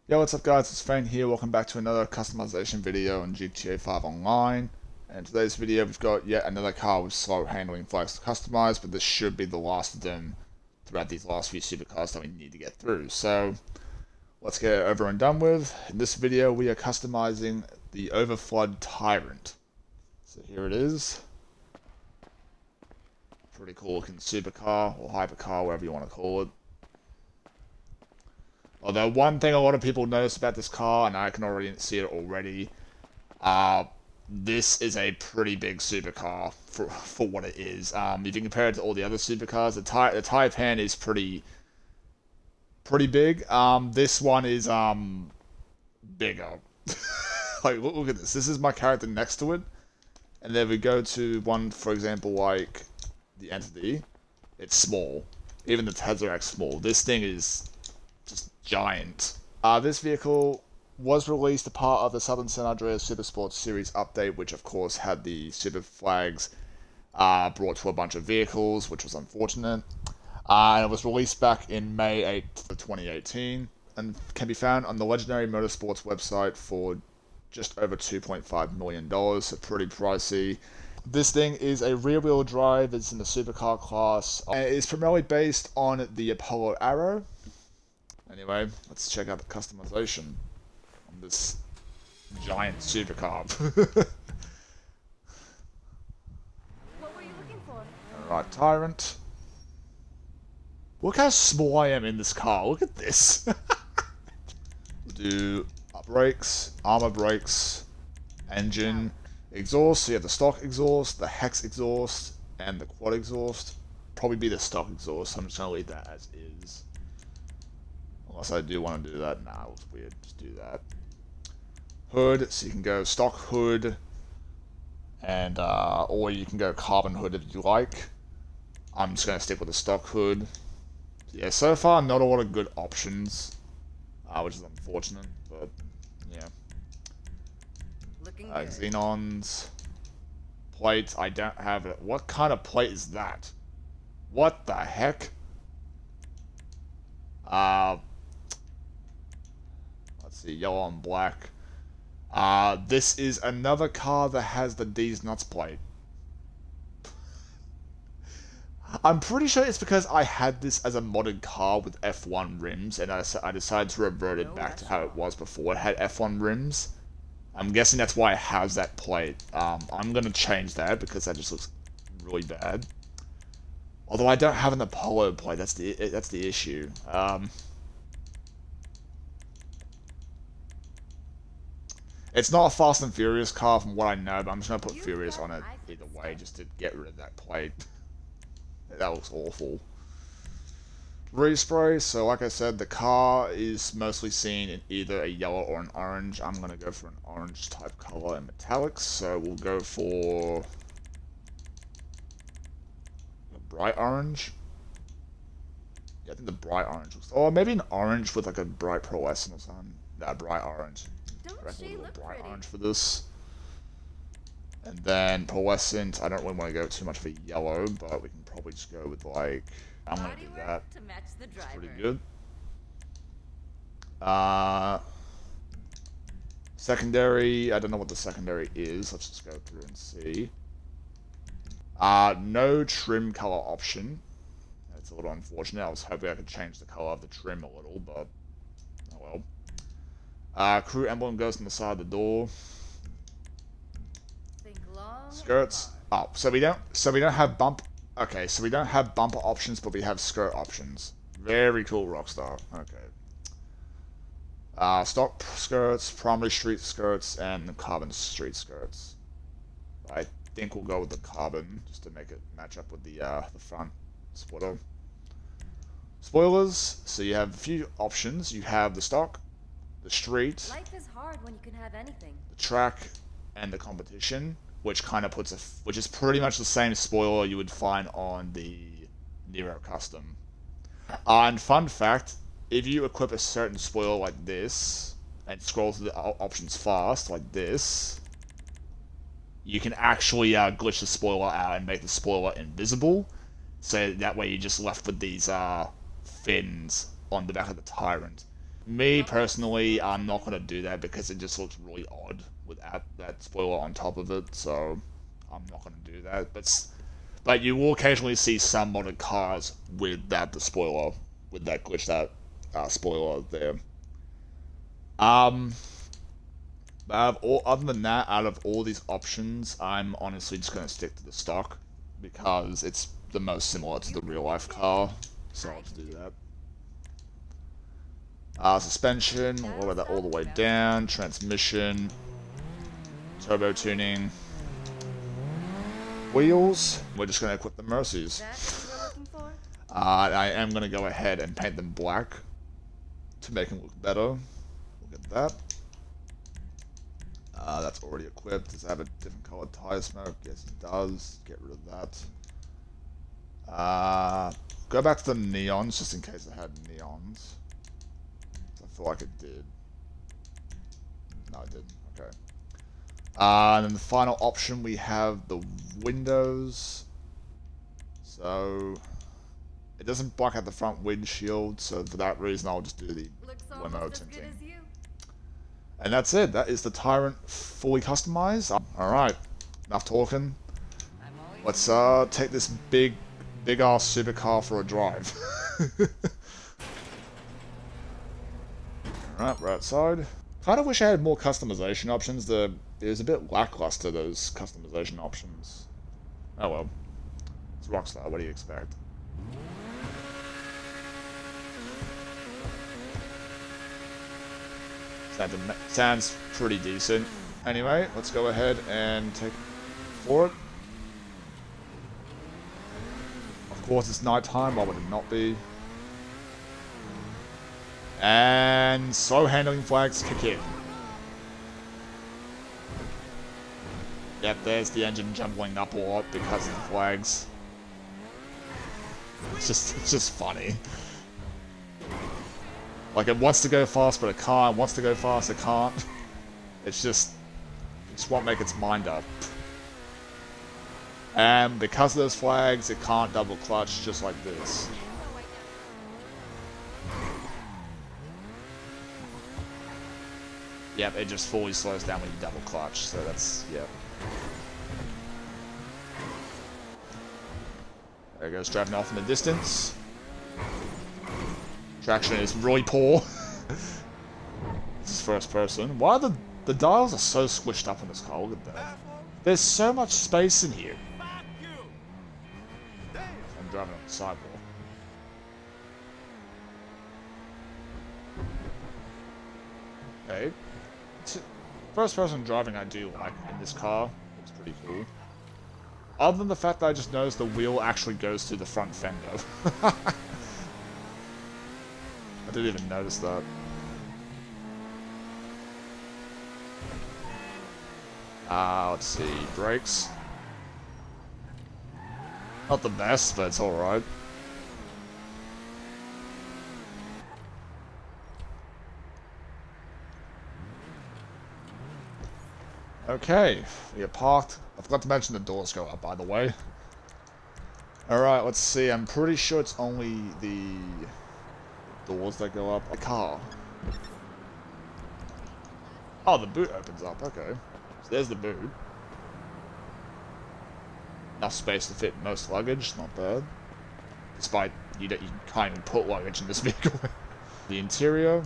Yo, what's up guys, it's Fane here, welcome back to another customization video on GTA 5 Online. And in today's video we've got yet another car with slow handling flags to customize, but this should be the last of them throughout these last few supercars that we need to get through. So, let's get it over and done with. In this video we are customizing the Overflod Tyrant. So here it is. Pretty cool looking supercar, or hypercar, whatever you want to call it. Although one thing a lot of people notice about this car, and I can already see it already, this is a pretty big supercar for what it is. If you compare it to all the other supercars, the Taycan is pretty big. This one is bigger. Like look at this. This is my character next to it, and then we go to one, for example, like the Entity. It's small. Even the Tezzeract's small. This thing is just giant. This vehicle was released a part of the Southern San Andreas Super Sports Series update, which of course had the super flags brought to a bunch of vehicles, which was unfortunate. And it was released back in May 8th of 2018 and can be found on the Legendary Motorsports website for just over $2.5 million, so pretty pricey. This thing is a rear-wheel drive, it's in the supercar class, and it is primarily based on the Apollo Arrow. Anyway, let's check out the customization on this giant supercar. What were you looking for? Alright, Tyrant. Look how small I am in this car, look at this. We'll do brakes, armor brakes, engine, exhaust, so you have the stock exhaust, the hex exhaust, and the quad exhaust. Probably be the stock exhaust, so I'm just going to leave that as is. Unless I do want to do that. Nah, it looks weird. Just do that. Hood, so you can go stock hood, and or you can go carbon hood if you like. I'm just going to stick with the stock hood. Yeah, so far not a lot of good options, which is unfortunate, but yeah. Looking good. Xenons. Plates, I don't have it. What kind of plate is that? What the heck? Let's see, yellow and black. This is another car that has the D's Nuts plate. I'm pretty sure it's because I had this as a modded car with F1 rims, and I decided to revert it back to how it was before it had F1 rims. I'm guessing that's why it has that plate. I'm gonna change that because that just looks really bad. Although I don't have an Apollo plate, that's the issue. It's not a Fast and Furious car from what I know, but I'm just gonna put Furious on it either way, just to get rid of that plate. That looks awful. Respray, so like I said, the car is mostly seen in either a yellow or an orange. I'm gonna go for an orange type color in metallics, so we'll go for a bright orange. Yeah, I think the bright orange looks, or maybe an orange with like a bright pearlescent or something. Nah, bright orange. Don't I reckon she we'll do a look bright pretty? orange for this. And then pearlescent, I don't really want to go too much of a yellow, but we can probably just go with like, I'm gonna do Bodywork that. to match the It's driver. pretty good. Secondary, I don't know what the secondary is. Let's just go through and see. No trim color option. That's a little unfortunate. I was hoping I could change the color of the trim a little, but oh well. Crew emblem goes on the side of the door. Think long and Skirts. hard. Oh, so we don't have bump. Okay, so we don't have bumper options, but we have skirt options. Very cool, Rockstar. Okay. Stock skirts, primary street skirts, and carbon street skirts. I think we'll go with the carbon just to make it match up with the front spoiler. Spoilers. So you have a few options. You have the stock, the street, Life is hard when you can have anything. the track, and the competition, which kind of which is pretty much the same spoiler you would find on the Nero Custom. And fun fact, if you equip a certain spoiler like this, and scroll through the options fast, like this, you can actually glitch the spoiler out and make the spoiler invisible, so that way you're just left with these fins on the back of the Tyrant. Me personally, I'm not gonna do that because it just looks really odd without that spoiler on top of it. So I'm not gonna do that. But you will occasionally see some modded cars without the spoiler, with that glitched out spoiler there. Other than that, out of all these options, I'm honestly just gonna stick to the stock because it's the most similar to the real life car. So I'll just do that. Suspension, we'll lower that all the way down. Transmission, turbo tuning, wheels. We're just gonna equip the Mercies. I am gonna go ahead and paint them black to make them look better. Look at that. That's already equipped. Does it have a different colored tire smoke? Yes, it does. Get rid of that. Go back to the neons, just in case it had neons. I feel like it did. No, it didn't. Okay. And then the final option, we have the windows. So it doesn't block out the front windshield, so for that reason, I'll just do the limo tinting. And that's it. That is the Tyrant fully customized. Alright, enough talking. Let's take this big ass supercar for a drive. Alright, we're outside. Kinda wish I had more customization options. It was a bit lackluster, those customization options. Oh well. It's Rockstar, what do you expect? Sounds pretty decent. Anyway, let's go ahead and take for it. Of course, it's nighttime. Why would it not be? And slow handling flags kick in. Yep, there's the engine jumbling up a lot because of the flags. It's just funny. Like, it wants to go fast, but it can't. It wants to go fast, it can't. It just won't make its mind up. And because of those flags, it can't double clutch just like this. Yep, it just fully slows down when you double clutch, so that's, yep. There it goes, driving off in the distance. Traction is really poor. This is first person. Why are the dials are so squished up in this car? Look at that. There's so much space in here. I'm driving on the sidewalk. Okay. First person driving I do like in this car. Looks pretty cool. Other than the fact that I just noticed the wheel actually goes through the front fender. I didn't even notice that. Let's see. Brakes. Not the best, but it's alright. Okay, we are parked. I forgot to mention the doors go up, by the way. Alright, let's see. I'm pretty sure it's only the doors that go up. The car. Oh, the boot opens up. Okay. So there's the boot. Enough space to fit most luggage. Not bad. Despite you can't even put luggage in this vehicle. The interior.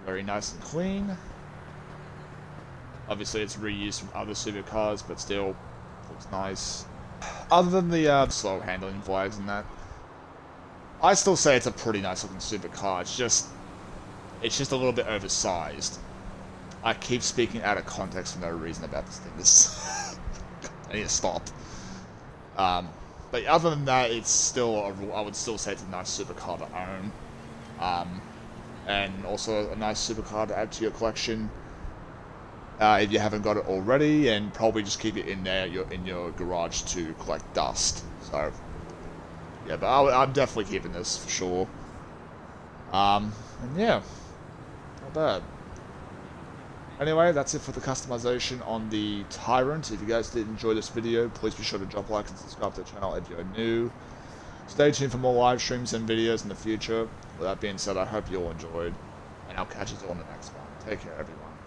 Very nice and clean. Obviously, it's reused from other supercars, but still looks nice. Other than the slow handling flags and that, I still say it's a pretty nice looking supercar. It's just a little bit oversized. I keep speaking out of context for no reason about this thing. I need to stop. But other than that, it's still I would still say it's a nice supercar to own, and also a nice supercar to add to your collection. If you haven't got it already, and probably just keep it in there, in your garage to collect dust. So, yeah, but I'm definitely keeping this for sure. And yeah, not bad. Anyway, that's it for the customization on the Tyrant. If you guys did enjoy this video, please be sure to drop a like and subscribe to the channel if you're new. Stay tuned for more live streams and videos in the future. With that being said, I hope you all enjoyed, and I'll catch you all in the next one. Take care, everyone.